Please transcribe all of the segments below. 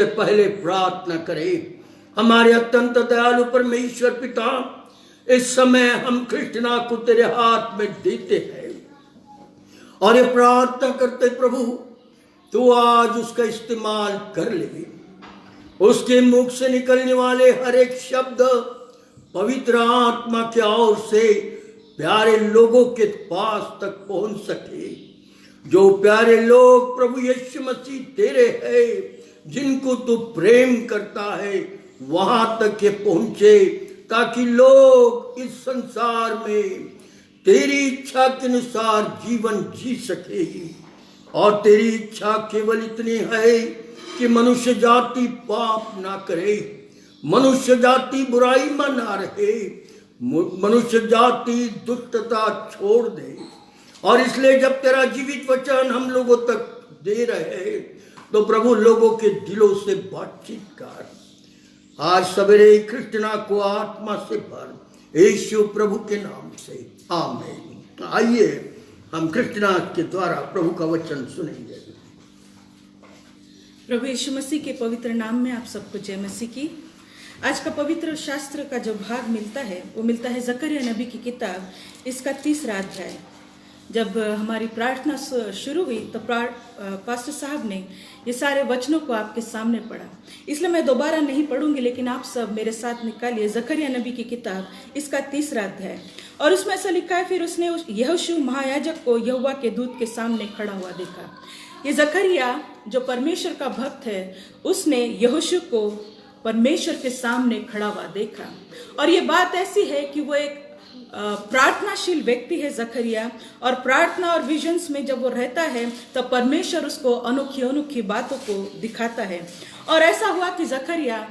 पहले प्रार्थना करें। हमारे अत्यंत दयालु परमेश्वर पिता, इस समय हम कृष्णा को तेरे हाथ में देते हैं और ये प्रार्थना करते प्रभु तू आज उसका इस्तेमाल कर ले। उसके मुख से निकलने वाले हर एक शब्द पवित्र आत्मा की ओर से प्यारे लोगों के पास तक पहुंच सके। जो प्यारे लोग प्रभु यीशु मसीह तेरे हैं, जिनको तू प्रेम करता है, वहां तक ये पहुंचे, ताकि लोग इस संसार में तेरी इच्छा के अनुसार जीवन जी सके। और तेरी इच्छा केवल इतनी है कि मनुष्य जाति पाप ना करे, मनुष्य जाति बुराई में ना रहे, मनुष्य जाति दुष्टता छोड़ दे। और इसलिए जब तेरा जीवित वचन हम लोगों तक दे रहे तो प्रभु लोगों के दिलों से बातचीत कर। आज सवेरे कृष्णा को आत्मा से भर, यीशु प्रभु के नाम से, आमीन। आइए हम कृष्णा के द्वारा प्रभु का वचन सुनेंगे। प्रभु यीशु मसीह के पवित्र नाम में आप सबको जय मसीह की। आज का पवित्र शास्त्र का जो भाग मिलता है वो मिलता है जकरिया नबी की किताब, इसका 3रा अध्याय। जब हमारी प्रार्थना शुरू हुई तो पास्टर साहब ने ये सारे वचनों को आपके सामने पढ़ा, इसलिए मैं दोबारा नहीं पढ़ूंगी, लेकिन आप सब मेरे साथ निकालिए जकरिया नबी की किताब, इसका 3रा अध्याय। और उसमें ऐसा लिखा है, फिर उसने यहोशू महायाजक को यहोवा के दूत के सामने खड़ा हुआ देखा। ये जकरिया जो परमेश्वर का भक्त है, उसने यहोशू को परमेश्वर के सामने खड़ा हुआ देखा। और ये बात ऐसी है कि वो एक प्रार्थनाशील व्यक्ति है जकरिया, और प्रार्थना और विजन्स में जब वो रहता है तब परमेश्वर उसको अनोखी अनोखी बातों को दिखाता है। और ऐसा हुआ कि जकरिया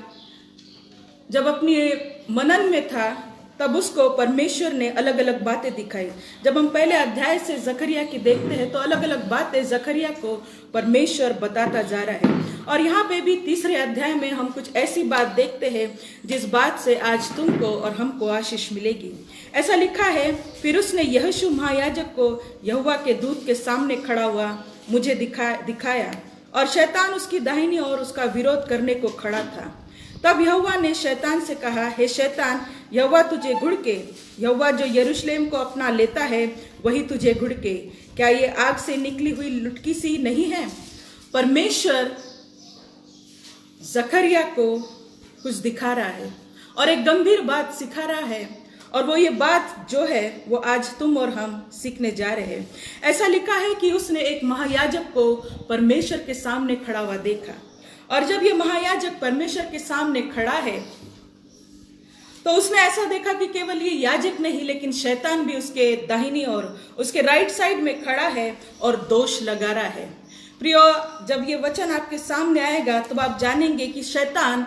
जब अपनी मनन में था तब उसको परमेश्वर ने अलग अलग बातें दिखाई। जब हम पहले अध्याय से जकरिया की देखते हैं तो अलग अलग बातें जकरिया को परमेश्वर बताता जा रहा है। और यहाँ पे भी 3रे अध्याय में हम कुछ ऐसी बात देखते हैं जिस बात से आज तुमको और हमको आशीष मिलेगी। ऐसा लिखा है, फिर उसने यहोशू महायाजक को यहोवा के दूत के सामने खड़ा हुआ मुझे दिखाया, और शैतान उसकी दाहिनी ओर उसका विरोध करने को खड़ा था। तब यहोवा ने शैतान से कहा, हे शैतान, यहोवा तुझे घुड़के, यहोवा जो यरूशलेम को अपना लेता है वही तुझे घुड़के। क्या ये आग से निकली हुई लुटकी सी नहीं है? परमेश्वर जकरिया को कुछ दिखा रहा है और एक गंभीर बात सिखा रहा है, और वो ये बात जो है वो आज तुम और हम सीखने जा रहे हैं। ऐसा लिखा है कि उसने एक महायाजक को परमेश्वर के सामने खड़ा हुआ देखा, और जब ये महायाजक परमेश्वर के सामने खड़ा है तो उसने ऐसा देखा कि केवल ये याजक नहीं, लेकिन शैतान भी उसके दाहिनी ओर, उसके राइट साइड में खड़ा है और दोष लगा रहा है। प्रियो, जब ये वचन आपके सामने आएगा तब आप जानेंगे कि शैतान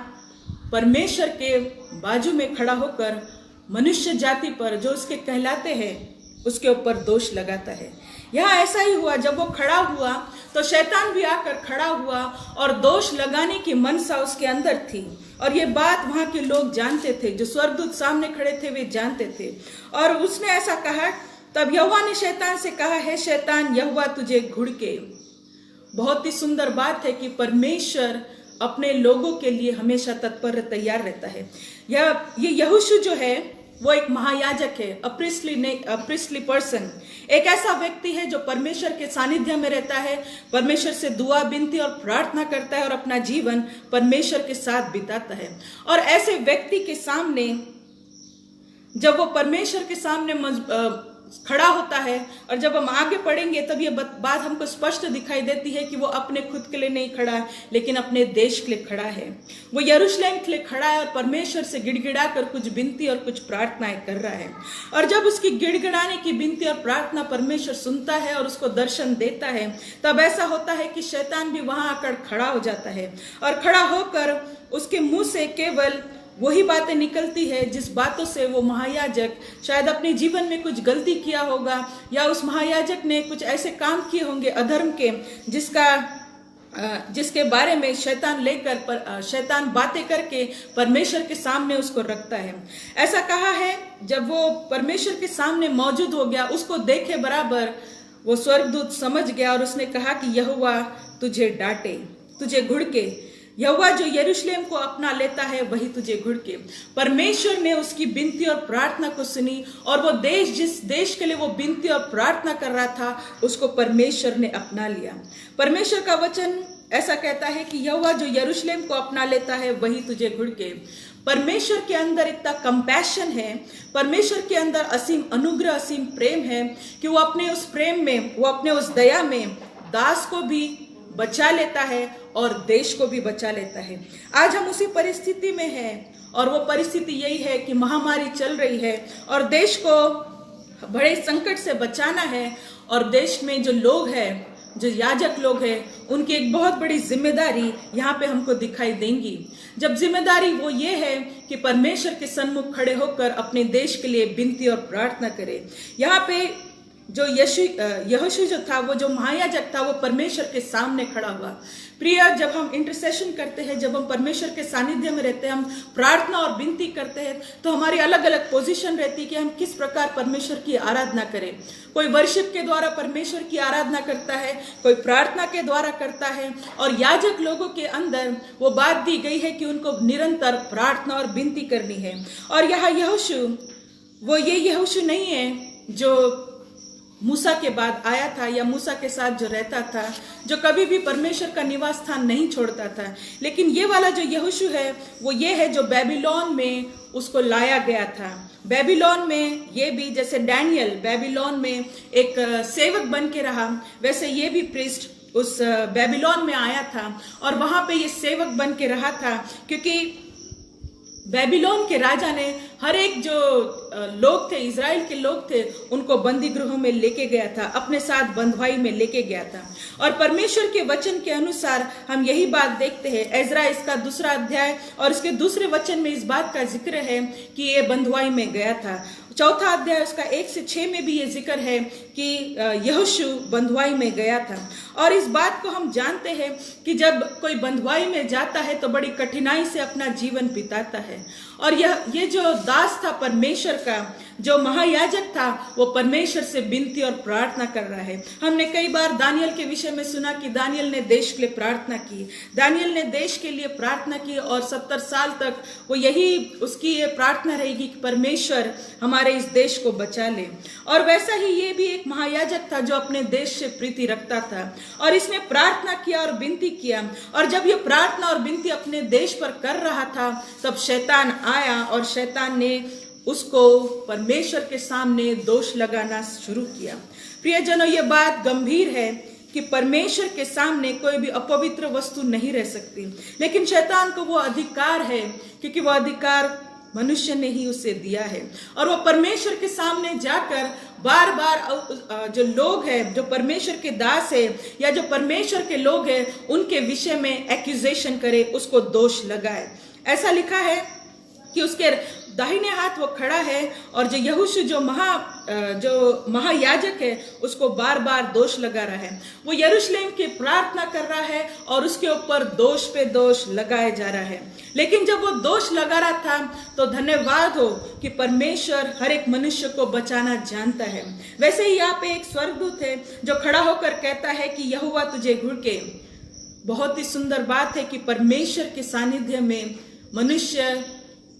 परमेश्वर के बाजू में खड़ा होकर मनुष्य जाति पर, जो उसके कहलाते हैं, उसके ऊपर दोष लगाता है। यहाँ ऐसा ही हुआ, जब वो खड़ा हुआ तो शैतान भी आकर खड़ा हुआ और दोष लगाने की मनसा उसके अंदर थी। और ये बात वहाँ के लोग जानते थे, जो स्वर्गदूत सामने खड़े थे वे जानते थे। और उसने ऐसा कहा, तब यहोवा ने शैतान से कहा, हे शैतान, यहोवा तुझे घुड़के। बहुत ही सुंदर बात है कि परमेश्वर अपने लोगों के लिए हमेशा तत्पर तैयार रहता है। ये यहोशू जो है वो एक महायाजक है, प्रिस्टली पर्सन, एक ऐसा व्यक्ति है जो परमेश्वर के सानिध्य में रहता है, परमेश्वर से दुआ विनती और प्रार्थना करता है और अपना जीवन परमेश्वर के साथ बिताता है। और ऐसे व्यक्ति के सामने जब वो परमेश्वर के सामने खड़ा होता है, और जब हम आगे पढ़ेंगे तब ये बात हमको स्पष्ट दिखाई देती है कि वो अपने खुद के लिए नहीं खड़ा है, लेकिन अपने देश के लिए खड़ा है। वो यरूशलेम के लिए खड़ा है और परमेश्वर से गिड़गिड़ा कर कुछ विनती और कुछ प्रार्थनाएं कर रहा है। और जब उसकी गिड़गिड़ाने की विनती और प्रार्थना परमेश्वर सुनता है और उसको दर्शन देता है, तब ऐसा होता है कि शैतान भी वहां आकर खड़ा हो जाता है, और खड़ा होकर उसके मुंह से केवल वही बातें निकलती है जिस बातों से वो महायाजक शायद अपने जीवन में कुछ गलती किया होगा, या उस महायाजक ने कुछ ऐसे काम किए होंगे अधर्म के जिसके बारे में शैतान बातें करके परमेश्वर के सामने उसको रखता है। ऐसा कहा है, जब वो परमेश्वर के सामने मौजूद हो गया, उसको देखे बराबर वो स्वर्गदूत समझ गया और उसने कहा कि यहोवा तुझे डांटे, तुझे घुड़के। यहोवा जो यरूशलेम को अपना लेता है वही तुझे घुड़के। परमेश्वर ने उसकी विनती और प्रार्थना को सुनी और वो देश, जिस देश के लिए वो विनती और प्रार्थना कर रहा था, उसको परमेश्वर ने अपना लिया। परमेश्वर का वचन ऐसा कहता है कि यहोवा जो यरूशलेम को अपना लेता है वही तुझे घुड़के। परमेश्वर के अंदर इतना कंपैशन है, परमेश्वर के अंदर असीम अनुग्रह, असीम प्रेम है कि वो अपने उस प्रेम में, वो अपने उस दया में दास को भी बचा लेता है और देश को भी बचा लेता है। आज हम उसी परिस्थिति में हैं और वो परिस्थिति यही है कि महामारी चल रही है और देश को बड़े संकट से बचाना है। और देश में जो लोग हैं, जो याजक लोग हैं, उनकी एक बहुत बड़ी जिम्मेदारी यहाँ पे हमको दिखाई देंगी। जब जिम्मेदारी वो ये है कि परमेश्वर के सन्मुख खड़े होकर अपने देश के लिए विनती और प्रार्थना करें। यहाँ पे जो यहोशू जो था, वो जो महायाजक था, वो परमेश्वर के सामने खड़ा हुआ। प्रिय, जब हम इंटरसेशन करते हैं, जब हम परमेश्वर के सानिध्य में रहते हैं, हम प्रार्थना और विनती करते हैं, तो हमारी अलग अलग पोजीशन रहती है कि हम किस प्रकार परमेश्वर की आराधना करें। कोई वर्शिप के द्वारा परमेश्वर की आराधना करता है, कोई प्रार्थना के द्वारा करता है। और याजक लोगों के अंदर वो बात दी गई है कि उनको निरंतर प्रार्थना और विनती करनी है। और यहाँ यहोशू, वो ये यहोशू नहीं है जो मूसा के बाद आया था या मूसा के साथ जो रहता था, जो कभी भी परमेश्वर का निवास स्थान नहीं छोड़ता था। लेकिन ये वाला जो यहोशू है, वो ये है जो बेबीलोन में उसको लाया गया था। बेबीलोन में ये भी, जैसे डैनियल बेबीलोन में एक सेवक बन के रहा, वैसे ये भी प्रीस्ट उस बेबीलोन में आया था और वहां पे ये सेवक बन के रहा था। क्योंकि बेबीलोन के राजा ने हर एक जो लोग थे, इज़राइल के लोग थे, उनको बंदी गृहों में लेके गया था, अपने साथ बंधुआई में लेके गया था। और परमेश्वर के वचन के अनुसार हम यही बात देखते हैं। एजरा इसका 2 अध्याय और इसके 2 वचन में इस बात का जिक्र है कि ये बंधुआई में गया था। 4 अध्याय उसका 1 से 6 में भी ये जिक्र है कि यहोशू बंधुआई में गया था। और इस बात को हम जानते हैं कि जब कोई बंधुआई में जाता है तो बड़ी कठिनाई से अपना जीवन बिताता है। और ये जो दास था परमेश्वर का, जो महायाजक था, वो परमेश्वर से विनती और प्रार्थना कर रहा है। हमने कई बार दानियल के विषय में सुना कि दानियल ने देश के लिए प्रार्थना की, दानियल ने देश के लिए प्रार्थना की और 70 साल तक वो यही उसकी ये प्रार्थना रहेगी कि परमेश्वर हमारे इस देश को बचा ले। और वैसा ही ये भी एक महायाजक था जो अपने देश से प्रीति रखता था और इसने प्रार्थना किया और विनती किया। और जब ये प्रार्थना और विनती अपने देश पर कर रहा था, तब शैतान आया और शैतान ने उसको परमेश्वर के सामने दोष लगाना शुरू किया। प्रियजनों, ये बात गंभीर है कि परमेश्वर के सामने कोई भी अपवित्र वस्तु नहीं रह सकती, लेकिन शैतान को वो अधिकार है क्योंकि वो अधिकार मनुष्य ने ही उसे दिया है। और वो परमेश्वर के सामने जाकर बार बार जो लोग हैं, जो परमेश्वर के दास है या जो परमेश्वर के लोग हैं, उनके विषय में एक्यूजेशन करे, उसको दोष लगाए। ऐसा लिखा है कि उसके दाहिने हाथ वो खड़ा है और जो यहोशू जो महायाजक है, उसको बार बार दोष लगा रहा है। वो यरूशलेम की प्रार्थना कर रहा है और उसके ऊपर दोष पे दोष लगाया जा रहा है। लेकिन जब वो दोष लगा रहा था तो धन्यवाद हो कि परमेश्वर हर एक मनुष्य को बचाना जानता है। वैसे ही यहाँ पे एक स्वर्गदूत है जो खड़ा होकर कहता है कि यहोवा तुझे घुड़के। बहुत ही सुंदर बात है कि परमेश्वर के सानिध्य में मनुष्य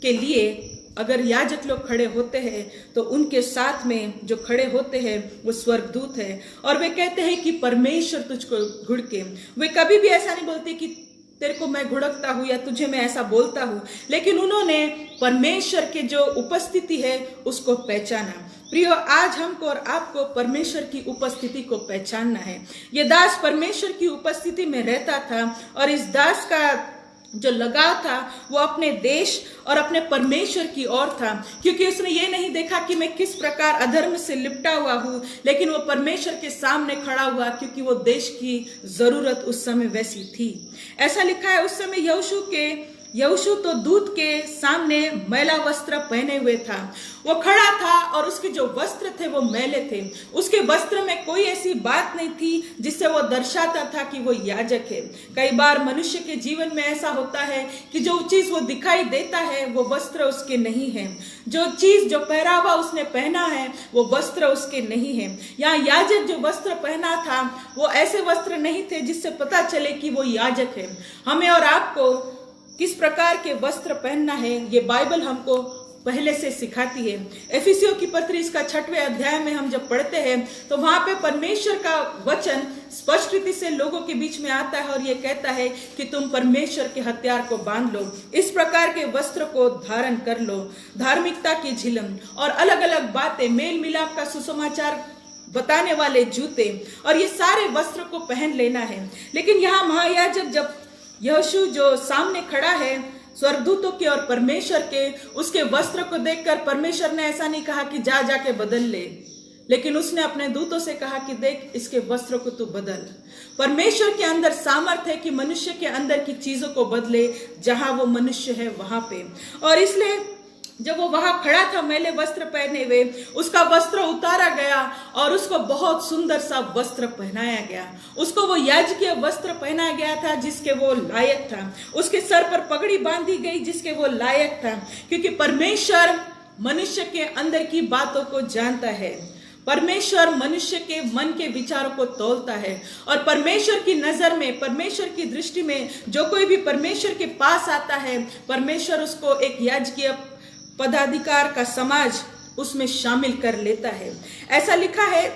के लिए अगर याजक लोग खड़े होते हैं तो उनके साथ में जो खड़े होते हैं वो स्वर्गदूत है और वे कहते हैं कि परमेश्वर तुझको घुड़के। वे कभी भी ऐसा नहीं बोलते कि तेरे को मैं घुड़कता हूँ या तुझे मैं ऐसा बोलता हूँ, लेकिन उन्होंने परमेश्वर के जो उपस्थिति है उसको पहचाना। प्रियो, आज हमको और आपको परमेश्वर की उपस्थिति को पहचानना है। ये दास परमेश्वर की उपस्थिति में रहता था और इस दास का जो लगाव था वो अपने देश और अपने परमेश्वर की ओर था, क्योंकि उसने ये नहीं देखा कि मैं किस प्रकार अधर्म से लिपटा हुआ हूँ, लेकिन वो परमेश्वर के सामने खड़ा हुआ क्योंकि वो देश की जरूरत उस समय वैसी थी। ऐसा लिखा है उस समय यहोशू के यहोशू तो दूत के सामने मैला वस्त्र पहने हुए था। वो खड़ा था और उसके जो वस्त्र थे वो मैले थे। उसके वस्त्र में कोई ऐसी बात नहीं थी जिससे वो दर्शाता था कि वो याजक है। कई बार मनुष्य के जीवन में ऐसा होता है कि जो चीज वो दिखाई देता है वो वस्त्र उसके नहीं है। जो चीज, जो पहरावा उसने पहना है वो वस्त्र उसके नहीं है। यहाँ याजक जो वस्त्र पहना था वो ऐसे वस्त्र नहीं थे जिससे पता चले कि वो याजक है। हमें और आपको किस प्रकार के वस्त्र पहनना है ये बाइबल हमको पहले से सिखाती है। एफिसियों की पत्री इसका 6वें अध्याय में हम जब पढ़ते हैं तो वहां पे परमेश्वर का वचन स्पष्ट रीति से लोगों के बीच में आता है और ये कहता है कि तुम परमेश्वर के हथियार को बांध लो, इस प्रकार के वस्त्र को धारण कर लो, धार्मिकता की झिलम और अलग अलग बातें, मेल मिलाप का सुसमाचार बताने वाले जूते, और ये सारे वस्त्र को पहन लेना है। लेकिन यहाँ महायाजक जब यहोशू जो सामने खड़ा है स्वर्गदूतों के और परमेश्वर के, उसके वस्त्र को देखकर परमेश्वर ने ऐसा नहीं कहा कि जा जाके बदल ले, लेकिन उसने अपने दूतों से कहा कि देख इसके वस्त्र को तू बदल। परमेश्वर के अंदर सामर्थ्य है कि मनुष्य के अंदर की चीजों को बदले जहां वो मनुष्य है वहां पे। और इसलिए जब वो वहां खड़ा था मैले वस्त्र पहने हुए, उसका वस्त्र उतारा गया और उसको बहुत सुंदर सा वस्त्र पहनाया गया। उसको वो याजकीय वस्त्र पहनाया गया था जिसके वो लायक था। उसके सर पर पगड़ी बांधी गई जिसके वो लायक था, क्योंकि परमेश्वर मनुष्य के अंदर की बातों को जानता है। परमेश्वर मनुष्य के मन के विचारों को तौलता है और परमेश्वर की नजर में, परमेश्वर की दृष्टि में जो कोई भी परमेश्वर के पास आता है, परमेश्वर उसको एक याजकीय पदाधिकार का समाज उसमें शामिल कर लेता है। ऐसा लिखा है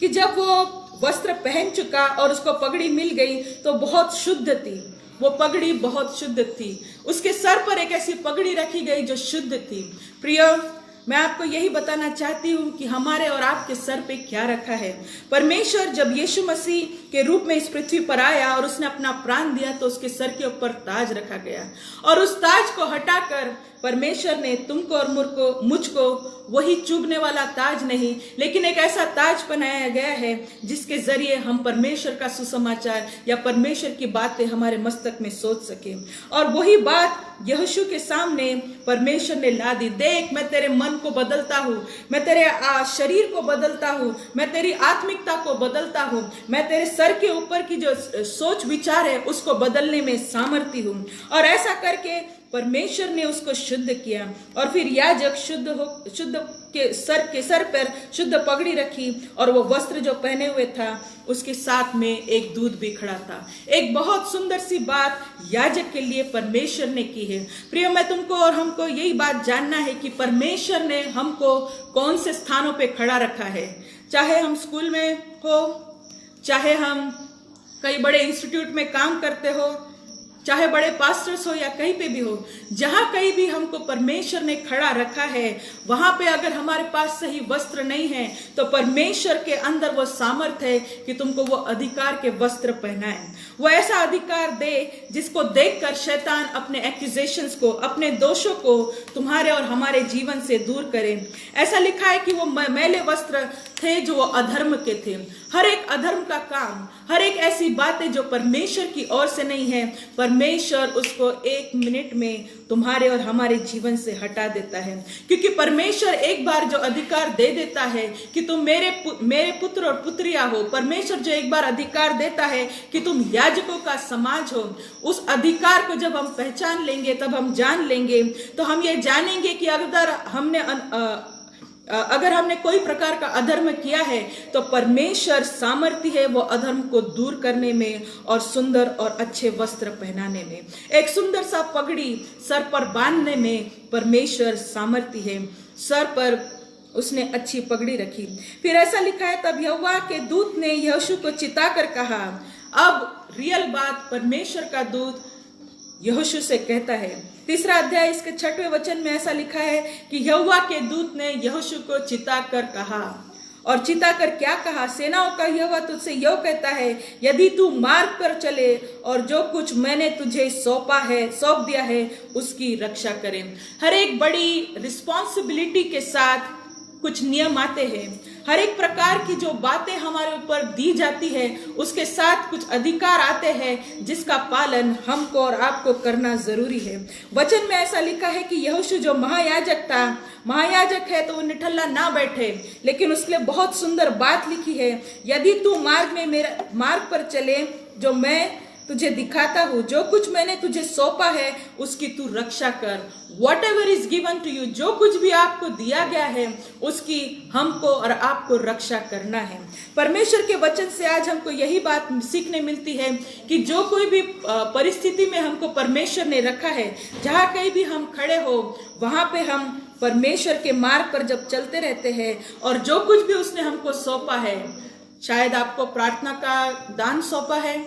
कि जब वो वस्त्र पहन चुका और उसको पगड़ी मिल गई तो बहुत शुद्ध थी, वो पगड़ी बहुत शुद्ध थी। उसके सर पर एक ऐसी पगड़ी रखी गई जो शुद्ध थी। प्रिय, मैं आपको यही बताना चाहती हूँ कि हमारे और आपके सर पे क्या रखा है। परमेश्वर जब यीशु मसीह के रूप में इस पृथ्वी पर आया और उसने अपना प्राण दिया तो उसके सर के ऊपर ताज रखा गया, और उस ताज को हटाकर परमेश्वर ने तुमको और मुझको वही चुभने वाला ताज नहीं, लेकिन एक ऐसा ताज बनाया गया है जिसके जरिए हम परमेश्वर का सुसमाचार या परमेश्वर की बातें हमारे मस्तक में सोच सके। और वही बात यहोशू के सामने परमेश्वर ने ला दी। देख, मैं तेरे मन को बदलता हूँ, मैं तेरे शरीर को बदलता हूँ, मैं तेरी आत्मिकता को बदलता हूँ, मैं तेरे सर के ऊपर की जो सोच विचार है उसको बदलने में सामर्थ्य हूँ। और ऐसा करके परमेश्वर ने उसको शुद्ध किया। और फिर याजक शुद्ध के सर पर शुद्ध पगड़ी रखी और वो वस्त्र जो पहने हुए था उसके साथ में एक दूत भी खड़ा था। एक बहुत सुंदर सी बात याजक के लिए परमेश्वर ने की है। प्रिय, मैं तुमको और हमको यही बात जानना है कि परमेश्वर ने हमको कौन से स्थानों पे खड़ा रखा है। चाहे हम स्कूल में हो, चाहे हम कई बड़े इंस्टीट्यूट में काम करते हो, चाहे बड़े पास्टर्स हो या कहीं पे भी हो, जहां कहीं भी हमको परमेश्वर ने खड़ा रखा है, वहां पे अगर हमारे पास सही वस्त्र नहीं है तो परमेश्वर के अंदर वो सामर्थ्य है कि तुमको वो अधिकार के वस्त्र पहनाए। वो ऐसा अधिकार दे जिसको देखकर शैतान अपने एक्यूजेशंस को, अपने दोषों को तुम्हारे और हमारे जीवन से दूर करे। ऐसा लिखा है कि वो मैले वस्त्र थे जो वो अधर्म के थे। हर एक अधर्म का काम, हर एक ऐसी बातें जो परमेश्वर की ओर से नहीं है, परमेश्वर उसको 1 मिनट में तुम्हारे और हमारे जीवन से हटा देता है। क्योंकि परमेश्वर एक बार जो अधिकार दे देता है कि तुम मेरे पुत्र और पुत्रियां हो, परमेश्वर जो एक बार अधिकार देता है कि तुम याजकों का समाज हो, उस अधिकार को जब हम पहचान लेंगे, तब हम जान लेंगे, तो हम ये जानेंगे कि अगर हमने कोई प्रकार का अधर्म किया है तो परमेश्वर सामर्थ्य है वो अधर्म को दूर करने में और सुंदर और अच्छे वस्त्र पहनाने में। एक सुंदर सा पगड़ी सर पर बांधने में परमेश्वर सामर्थ्य है। सर पर उसने अच्छी पगड़ी रखी। फिर ऐसा लिखा है, तब यहोवा के दूत ने यहोशू को चिताकर कहा। अब रियल बात परमेश्वर का दूत यहोशू से कहता है। 3 अध्याय इसके 6वें वचन में ऐसा लिखा है कि यहोवा के दूत ने यहोशू को चिताकर कहा। और चिताकर क्या कहा? सेनाओं का यहोवा तुझसे यह कहता है, यदि तू मार्ग पर चले और जो कुछ मैंने तुझे सौंप दिया है उसकी रक्षा करें। हर एक बड़ी रिस्पॉन्सिबिलिटी के साथ कुछ नियम आते हैं। हर एक प्रकार की जो बातें हमारे ऊपर दी जाती है उसके साथ कुछ अधिकार आते हैं जिसका पालन हमको और आपको करना जरूरी है। वचन में ऐसा लिखा है कि यहोशू जो महायाजक था, महायाजक है तो वो निठल्ला ना बैठे, लेकिन उसके लिए बहुत सुंदर बात लिखी है, यदि तू मार्ग पर चले जो मैं तुझे दिखाता हूँ, जो कुछ मैंने तुझे सौंपा है उसकी तू रक्षा कर। Whatever is given to you, जो कुछ भी आपको दिया गया है उसकी हमको और आपको रक्षा करना है। परमेश्वर के वचन से आज हमको यही बात सीखने मिलती है कि जो कोई भी परिस्थिति में हमको परमेश्वर ने रखा है, जहाँ कहीं भी हम खड़े हो वहां पे हम परमेश्वर के मार्ग पर जब चलते रहते हैं और जो कुछ भी उसने हमको सौंपा है, शायद आपको प्रार्थना का दान सौंपा है,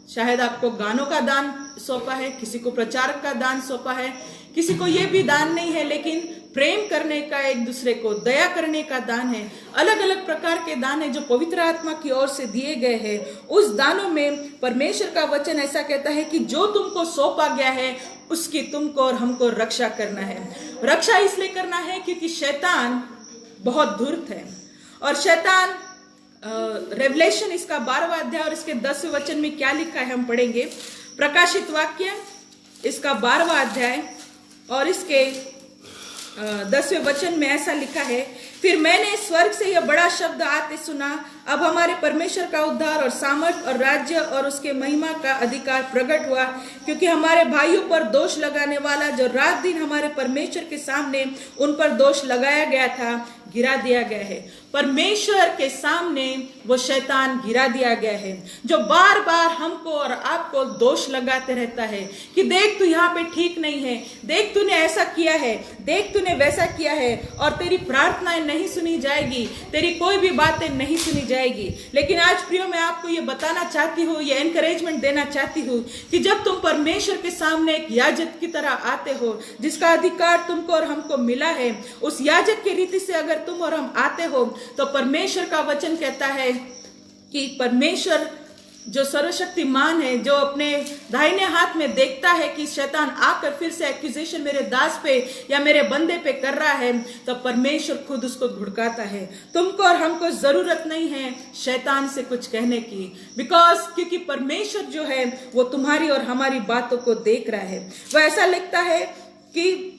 शायद आपको गानों का दान सौंपा है, किसी को प्रचारक का दान सौंपा है, किसी को ये भी दान नहीं है, लेकिन प्रेम करने का, एक दूसरे को दया करने का दान है। अलग अलग प्रकार के दान है जो पवित्र आत्मा की ओर से दिए गए हैं। उस दानों में परमेश्वर का वचन ऐसा कहता है कि जो तुमको सौंपा गया है उसकी तुमको और हमको रक्षा करना है। रक्षा इसलिए करना है क्योंकि शैतान बहुत धूर्त है और शैतान रेवलेशन इसका 12वां अध्याय और इसके 10वें वचन में क्या लिखा है हम पढ़ेंगे। प्रकाशित वाक्य इसका 12वां अध्याय और इसके 10वें वचन में ऐसा लिखा है, फिर मैंने स्वर्ग से यह बड़ा शब्द आते सुना, अब हमारे परमेश्वर का उद्धार और सामर्थ और राज्य और उसके महिमा का अधिकार प्रकट हुआ, क्योंकि हमारे भाइयों पर दोष लगाने वाला जो रात दिन हमारे परमेश्वर के सामने उन पर दोष लगाया गया था गिरा दिया गया है। परमेश्वर के सामने वो शैतान गिरा दिया गया है जो बार बार हमको और आपको दोष लगाते रहता है कि देख तू यहाँ पे ठीक नहीं है, देख तूने ऐसा किया है, देख तूने वैसा किया है, और तेरी प्रार्थनाएं नहीं सुनी जाएगी, तेरी कोई भी बातें नहीं सुनी जाएगी। लेकिन आज प्रियो मैं आपको ये बताना चाहती हूँ, ये एनकरेजमेंट देना चाहती हूँ कि जब तुम परमेश्वर के सामने एक याजक की तरह आते हो जिसका अधिकार तुमको और हमको मिला है, उस याजक की रीति से अगर तुम और हम आते हो तो परमेश्वर का वचन कहता है कि परमेश्वर जो सर्वशक्तिमान है, जो अपने दाहिने हाथ में देखता है कि शैतान आकर फिर से एक्यूजेशन मेरे दास पे या मेरे बंदे पे कर रहा है, तो परमेश्वर खुद उसको धुड़काता है। तुमको और हमको जरूरत नहीं है शैतान से कुछ कहने की, क्योंकि परमेश्वर जो है वो तुम्हारी और हमारी बातों को देख रहा है। वह ऐसा लिखता है कि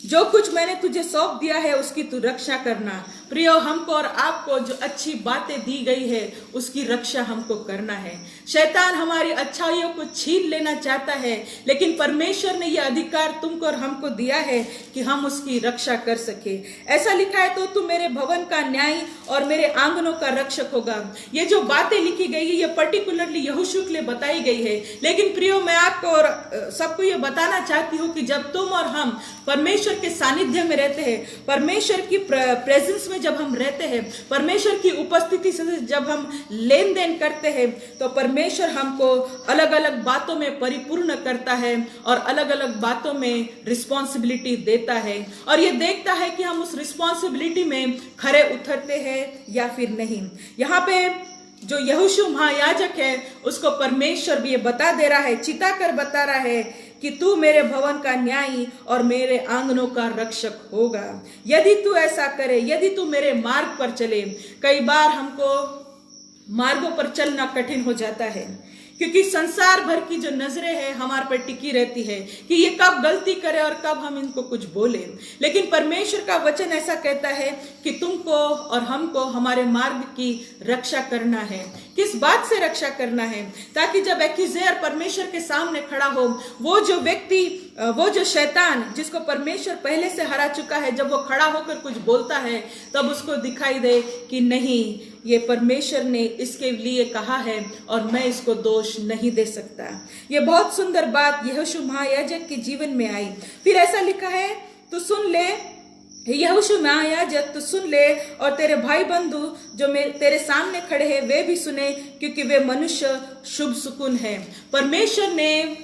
जो कुछ मैंने तुझे सौंप दिया है उसकी तू रक्षा करना। प्रियो, हमको और आपको जो अच्छी बातें दी गई है उसकी रक्षा हमको करना है। शैतान हमारी अच्छाइयों को छीन लेना चाहता है, लेकिन परमेश्वर ने यह अधिकार तुमको और हमको दिया है कि हम उसकी रक्षा कर सके। ऐसा लिखा है, तो तू मेरे भवन का न्यायी और मेरे आंगनों का रक्षक होगा। ये जो बातें लिखी गई है ये पर्टिकुलरली यहोशू के लिए बताई गई है, लेकिन प्रियो मैं आपको और सबको ये बताना चाहती हूँ कि जब तुम और हम परमेश्वर के सानिध्य में रहते हैं, परमेश्वर की प्रेजेंस में जब हम रहते हैं, परमेश्वर की उपस्थिति से जब हम लेन देन करते हैं, तो परमेश्वर हमको अलग अलग बातों में परिपूर्ण करता है और अलग अलग बातों में रिस्पॉन्सिबिलिटी देता है, और ये देखता है कि हम उस रिस्पॉन्सिबिलिटी में खरे उतरते हैं या फिर नहीं। यहाँ पे जो यहोशू महायाजक है उसको परमेश्वर भी ये बता दे रहा है, चिता कर बता रहा है कि तू मेरे भवन का न्यायी और मेरे आंगनों का रक्षक होगा। यदि तू ऐसा करे, यदि तू मेरे मार्ग पर चले। कई बार हमको मार्गों पर चलना कठिन हो जाता है क्योंकि संसार भर की जो नजरें हैं हमारे पर टिकी रहती है कि ये कब गलती करे और कब हम इनको कुछ बोले। लेकिन परमेश्वर का वचन ऐसा कहता है कि तुमको और हमको हमारे मार्ग की रक्षा करना है। किस बात से रक्षा करना है? ताकि जब एक्यूज़र परमेश्वर के सामने खड़ा हो, वो जो व्यक्ति, वो जो शैतान जिसको परमेश्वर पहले से हरा चुका है, जब वो खड़ा होकर कुछ बोलता है तब उसको दिखाई दे कि नहीं, ये परमेश्वर ने इसके लिए कहा है और मैं इसको दोष नहीं दे सकता। ये बहुत सुंदर बात यहोशू महायाजक के जीवन में आई। फिर ऐसा लिखा है, तो सुन ले यहोशू महायाजक, तो सुन ले, और तेरे भाई बंधु जो तेरे सामने खड़े हैं वे भी सुने, क्योंकि वे मनुष्य शुभ सुकून है। परमेश्वर ने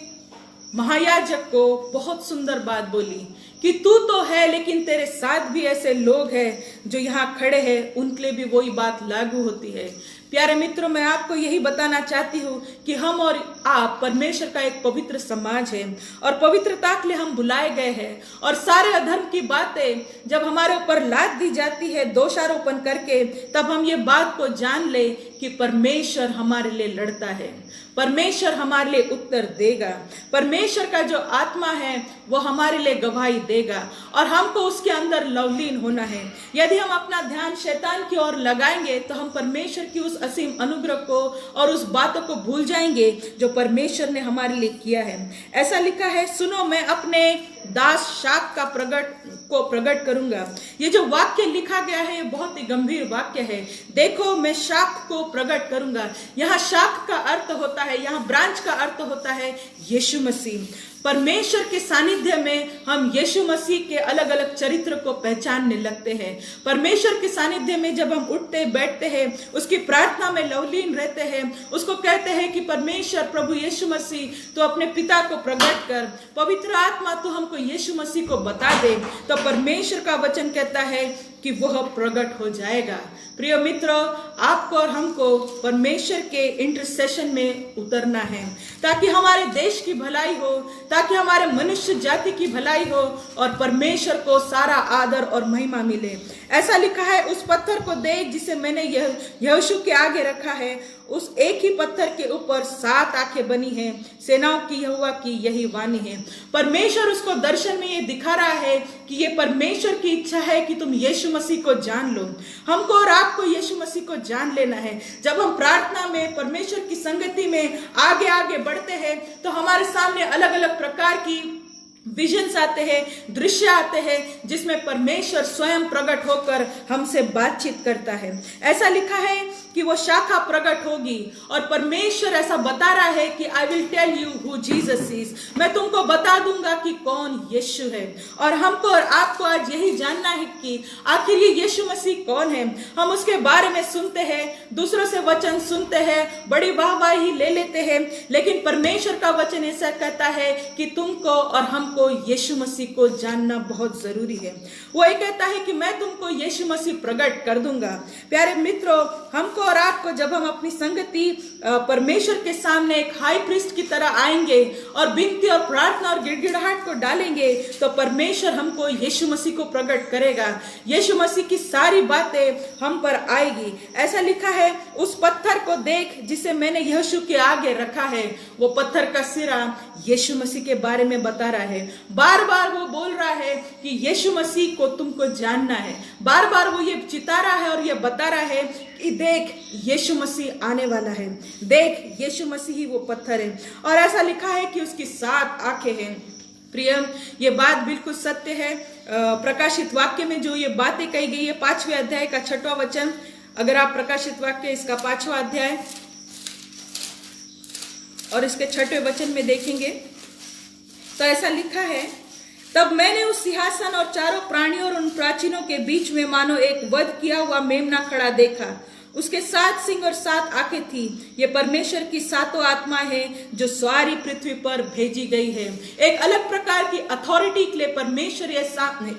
महायाजक को बहुत सुंदर बात बोली कि तू तो है, लेकिन तेरे साथ भी ऐसे लोग हैं जो यहाँ खड़े हैं, उनके लिए भी वही बात लागू होती है। प्यारे मित्रों, मैं आपको यही बताना चाहती हूँ कि हम और आप परमेश्वर का एक पवित्र समाज है और पवित्रता के लिए हम बुलाए गए हैं। और सारे अधर्म की बातें जब हमारे ऊपर लाद दी जाती है दोषारोपण करके, तब हम ये बात को जान ले कि परमेश्वर हमारे लिए लड़ता है, परमेश्वर हमारे लिए उत्तर देगा, परमेश्वर का जो आत्मा है वो हमारे लिए गवाही देगा और हमको उसके अंदर लवलीन होना है। यदि हम अपना ध्यान शैतान की ओर लगाएंगे तो हम परमेश्वर की उस असीम अनुग्रह को और उस बातों को भूल जाएंगे जो परमेश्वर ने हमारे लिए किया है। ऐसा लिखा है, सुनो मैं अपने दास शाख का प्रकट करूंगा। ये जो वाक्य लिखा गया है ये बहुत ही गंभीर वाक्य है। देखो मैं शाख को प्रकट करूंगा। यहाँ शाख का अर्थ होता है, यहाँ ब्रांच का अर्थ होता है यीशु मसीह। परमेश्वर के सानिध्य में हम यीशु मसीह के अलग अलग चरित्र को पहचानने लगते हैं। परमेश्वर के सानिध्य में जब हम उठते बैठते हैं, उसकी प्रार्थना में लवलीन रहते हैं, उसको कहते हैं कि परमेश्वर प्रभु यीशु मसीह तो अपने पिता को प्रकट कर, पवित्र आत्मा तो हमको यीशु मसीह को बता दे, तो परमेश्वर का वचन कहता है कि वह प्रकट हो जाएगा। प्रिय मित्रों, आपको और हमको परमेश्वर के इंटरसेशन में उतरना है ताकि हमारे देश की भलाई हो, ताकि हमारे मनुष्य जाति की भलाई हो और परमेश्वर को सारा आदर और महिमा मिले। ऐसा लिखा है, उस पत्थर को देख जिसे मैंने यहोशू के आगे रखा है, उस एक ही पत्थर के ऊपर 7 आंखें बनी हैं, सेनाओं की यहोवा की यही वाणी है। परमेश्वर उसको दर्शन में ये दिखा रहा है कि ये परमेश्वर की इच्छा है कि तुम यीशु मसीह को जान लो। हमको और आपको यीशु मसीह को जान लेना है। जब हम प्रार्थना में परमेश्वर की संगति में आगे आगे बढ़ते हैं तो हमारे सामने अलग अलग प्रकार की विजन्स आते हैं, दृश्य आते हैं जिसमें परमेश्वर स्वयं प्रकट होकर हमसे बातचीत करता है। ऐसा लिखा है कि वो शाखा प्रकट होगी और परमेश्वर ऐसा बता रहा है कि I will tell you who Jesus is, मैं तुमको बता दूंगा कि कौन यीशु है। और हमको और आपको आज यही जानना है कि आखिर ये यीशु मसीह कौन है। हम उसके बारे में सुनते हैं, दूसरों से वचन सुनते हैं, बड़ी वाहवाही ले लेते हैं, लेकिन परमेश्वर का वचन ऐसा कहता है कि तुमको और हमको यीशु मसीह को जानना बहुत जरूरी है। वो ये कहता है कि मैं तुमको यीशु मसीह प्रकट कर दूंगा। प्यारे मित्रों, हमको और आपको जब हम अपनी संगति परमेश्वर के सामने एक हाई प्रीस्ट की तरह आएंगे और विनती और प्रार्थना और गिड़गिड़ाहट को डालेंगे तो परमेश्वर हमको यीशु मसीह को प्रकट करेगा। यीशु मसीह की सारी बातें हम पर आएगी। ऐसा लिखा है, उस पत्थर को देख जिसे मैंने यहोशू के आगे रखा है। वो पत्थर का सिरा यीशु मसीह के बारे में बता रहा है। बार बार वो बोल रहा है कि यीशु मसीह को तुमको जानना है। बार बार वो ये चिता रहा है और ये बता रहा है कि देख यीशु मसीह आने वाला है, देख यीशु मसीह ही वो पत्थर है। और ऐसा लिखा है कि उसकी 7 आंखें हैं। प्रियम, ये बात बिल्कुल सत्य है। प्रकाशित वाक्य में जो ये बातें कही गई है, 5वें अध्याय का 6वां वचन, अगर आप प्रकाशित वाक्य इसका 5वां अध्याय और इसके 6वें वचन में देखेंगे तो ऐसा लिखा है, तब मैंने उस सिंहासन और चारों प्राणियों और उन प्राचीनों के बीच में मानो एक वध किया हुआ मेमना खड़ा देखा। उसके 7 सिंग और 7 आंखें थी। ये परमेश्वर की 7 आत्मा है जो सारी पृथ्वी पर भेजी गई है। एक अलग प्रकार की अथॉरिटी के लिए परमेश्वर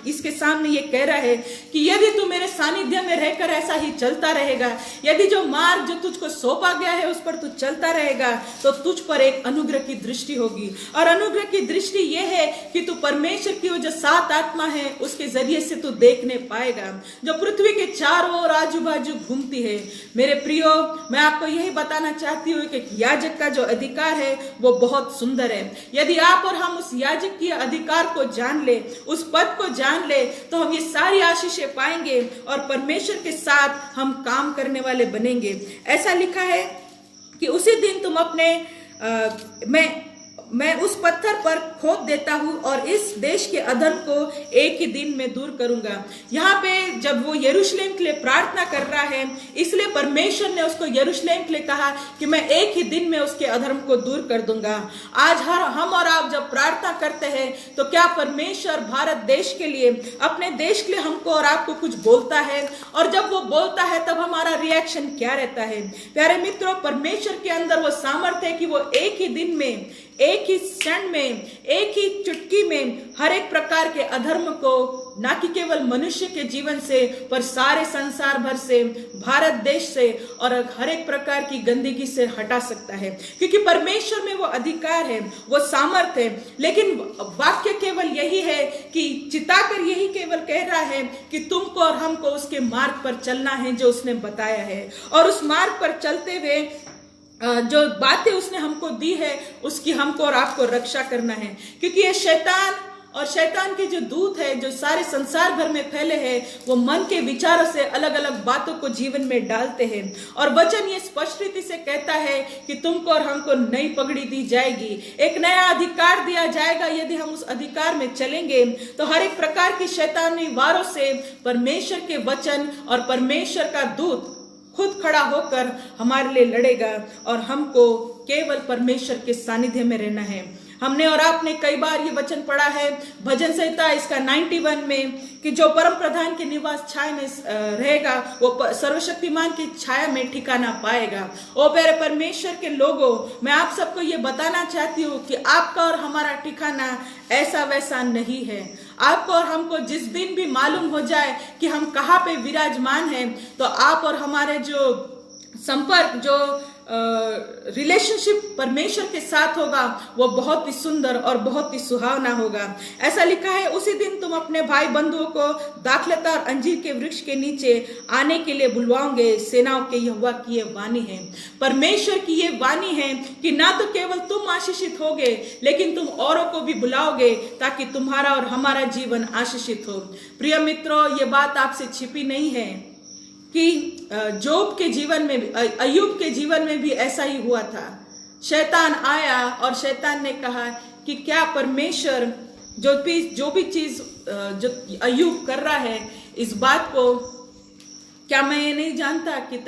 इसके सामने ये कह रहा है कि यदि तू मेरे सानिध्य में रहकर ऐसा ही चलता रहेगा, यदि जो मार्ग जो तुझको सौंपा गया है उस पर तू चलता रहेगा, तो तुझ पर एक अनुग्रह की दृष्टि होगी। और अनुग्रह की दृष्टि ये है कि तू परमेश्वर की वो जो 7 आत्मा है उसके जरिए से तू देखने पाएगा, जो पृथ्वी के चारों ओर आजू बाजू घूमती है। मेरे प्रियो, मैं आपको यही बताना चाहती हूँ कि याजक का जो अधिकार है वो बहुत सुंदर है। यदि आप और हम उस याजक के अधिकार को जान ले, उस पद को जान ले, तो हम ये सारी आशीषें पाएंगे और परमेश्वर के साथ हम काम करने वाले बनेंगे। ऐसा लिखा है कि उसी दिन तुम मैं उस पत्थर पर खोद देता हूं और इस देश के अधर्म को एक ही दिन में दूर करूंगा। यहाँ पे जब वो यरूशलेम के लिए प्रार्थना कर रहा है, इसलिए परमेश्वर ने उसको यरूशलेम के लिए कहा कि मैं एक ही दिन में उसके अधर्म को दूर कर दूंगा। आज हम और आप जब प्रार्थना करते हैं तो क्या परमेश्वर भारत देश के लिए, अपने देश के लिए हमको और आपको कुछ बोलता है? और जब वो बोलता है तब हमारा रिएक्शन क्या रहता है? प्यारे मित्रों, परमेश्वर के अंदर वो सामर्थ्य है कि वो एक ही दिन में, एक ही क्षण में, एक ही चुटकी में में हर एक प्रकार के अधर्म को ना कि केवल मनुष्य के जीवन से पर सारे संसार भर से, भारत देश से और हर एक प्रकार की गंदगी से हटा सकता है, क्योंकि परमेश्वर में वो अधिकार है, वो सामर्थ है। लेकिन वाक्य केवल यही है कि चिताकर यही केवल कह रहा है कि तुमको और हमको उसके मार्ग पर चलना है जो उसने बताया है, और उस मार्ग पर चलते हुए जो बातें उसने हमको दी है उसकी हमको और आपको रक्षा करना है, क्योंकि ये शैतान और शैतान के जो दूत है जो सारे संसार भर में फैले हैं, वो मन के विचारों से अलग अलग बातों को जीवन में डालते हैं। और वचन ये स्पष्ट रीति से कहता है कि तुमको और हमको नई पगड़ी दी जाएगी, एक नया अधिकार दिया जाएगा। यदि हम उस अधिकार में चलेंगे तो हर एक प्रकार की शैतानी वारों से परमेश्वर के वचन और परमेश्वर का दूत खुद खड़ा होकर हमारे लिए लड़ेगा, और हमको केवल परमेश्वर के सानिध्य में रहना है। हमने और आपने कई बार ये वचन पढ़ा है भजन संहिता इसका 91 में कि जो परम प्रधान के निवास छाया में रहेगा वो सर्वशक्तिमान की छाया में ठिकाना पाएगा। ओ प्यारे परमेश्वर के लोगों, मैं आप सबको ये बताना चाहती हूँ कि आपका और हमारा ठिकाना ऐसा वैसा नहीं है। आपको और हमको जिस दिन भी मालूम हो जाए कि हम कहाँ पे विराजमान हैं, तो आप और हमारे जो संपर्क, जो रिलेशनशिप परमेश्वर के साथ होगा वो बहुत ही सुंदर और बहुत ही सुहावना होगा। ऐसा लिखा है, उसी दिन तुम अपने भाई बंधुओं को दाखलता और अंजीर के वृक्ष के नीचे आने के लिए बुलवाओगे। सेनाओं के यहोवा की ये वाणी है, परमेश्वर की ये वाणी है कि ना तो केवल तुम आशीषित होगे लेकिन तुम औरों को भी बुलाओगे ताकि तुम्हारा और हमारा जीवन आशीषित हो। प्रिय मित्रों, ये बात आपसे छिपी नहीं है कि जोब के जीवन में भी, अय्यूब के जीवन में भी ऐसा ही हुआ था। शैतान आया और शैतान ने कहा कि क्या परमेश्वर जो भी चीज जो अय्यूब कर रहा है, इस बात को क्या मैं ये नहीं जानता कि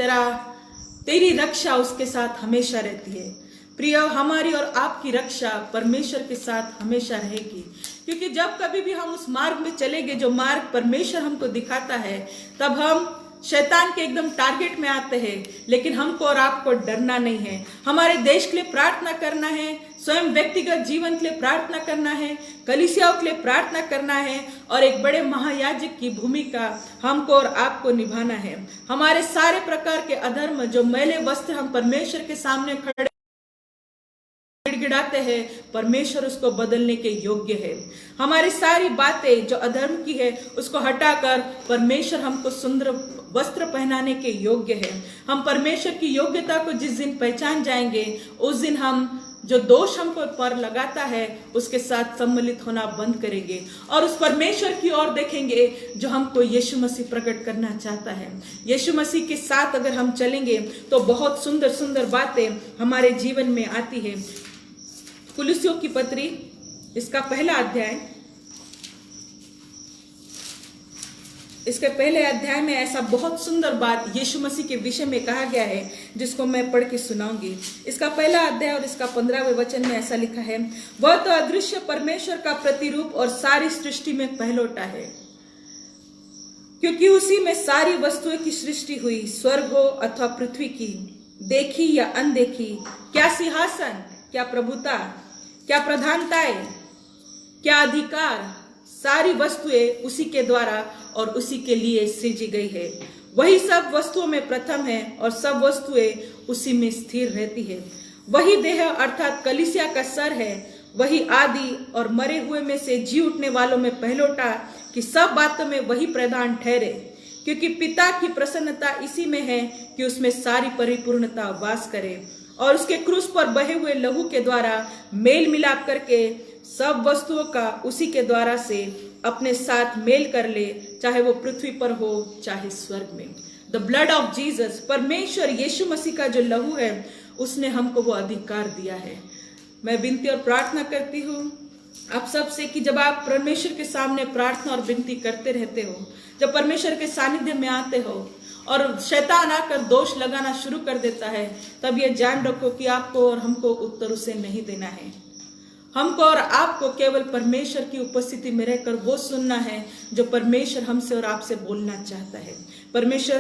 तेरी रक्षा उसके साथ हमेशा रहती है। प्रिय, हमारी और आपकी रक्षा परमेश्वर के साथ हमेशा रहेगी, क्योंकि जब कभी भी हम उस मार्ग में चलेंगे जो मार्ग परमेश्वर हमको दिखाता है, तब हम शैतान के एकदम टारगेट में आते हैं। लेकिन हमको और आपको डरना नहीं है, हमारे देश के लिए प्रार्थना करना है, स्वयं व्यक्तिगत जीवन के लिए प्रार्थना करना है, कलीसियाओं के लिए प्रार्थना करना है, और एक बड़े महायाजक की भूमिका हमको और आपको निभाना है। हमारे सारे प्रकार के अधर्म, जो मैले वस्त्र हम परमेश्वर के सामने खड़े गिड़गिड़ाते हैं, परमेश्वर उसको बदलने के योग्य है। हमारी सारी बातें जो अधर्म की है उसको हटाकर परमेश्वर हमको सुंदर वस्त्र पहनाने के योग्य है। हम परमेश्वर की योग्यता को जिस दिन पहचान जाएंगे, उस दिन हम जो दोष हमको पर लगाता है उसके साथ सम्मिलित होना बंद करेंगे और उस परमेश्वर की ओर देखेंगे जो हमको यीशु मसीह प्रकट करना चाहता है। यीशु मसीह के साथ अगर हम चलेंगे तो बहुत सुंदर सुंदर बातें हमारे जीवन में आती है। कुलुस्सियों की पत्री इसका पहला अध्याय, इसके पहले अध्याय में ऐसा बहुत सुंदर बात यीशु मसीह के विषय में कहा गया है जिसको मैं पढ़ के सुनाऊंगी। इसका पहला अध्याय और इसका 15वें वचन में ऐसा लिखा है, वह तो अदृश्य परमेश्वर का प्रतिरूप और सारी सृष्टि में पहलौठा है, क्योंकि उसी में सारी वस्तुओं की सृष्टि हुई, स्वर्ग हो अथवा पृथ्वी की, देखी या अनदेखी, क्या सिंहासन, क्या प्रभुता, क्या प्रधानताएं, क्या अधिकार, सारी वस्तुएं उसी के द्वारा और उसी के लिए सृजी गई है। वही सब वस्तुओं में प्रथम है और सब वस्तुएं उसी में स्थिर रहती है। वही देह अर्थात कलीसिया का सर है, वही आदि और मरे हुए में से जी उठने वालों में पहलौठा, कि सब बातों में वही प्रधान ठहरे, क्योंकि पिता की प्रसन्नता इसी में है कि उसमें सारी परिपूर्णता वास करे, और उसके क्रूस पर बहे हुए लहू के द्वारा मेल मिलाप करके सब वस्तुओं का उसी के द्वारा से अपने साथ मेल कर ले, चाहे वो पृथ्वी पर हो चाहे स्वर्ग में। द ब्लड ऑफ जीसस, परमेश्वर यीशु मसीह का जो लहू है उसने हमको वो अधिकार दिया है। मैं विनती और प्रार्थना करती हूँ आप सबसे कि जब आप परमेश्वर के सामने प्रार्थना और विनती करते रहते हो, जब परमेश्वर के सानिध्य में आते हो और शैतान आकर दोष लगाना शुरू कर देता है, तब ये जान रखो कि आपको और हमको उत्तर उसे नहीं देना है। हमको और आपको केवल परमेश्वर की उपस्थिति में रहकर वो सुनना है जो परमेश्वर हमसे और आपसे बोलना चाहता है। परमेश्वर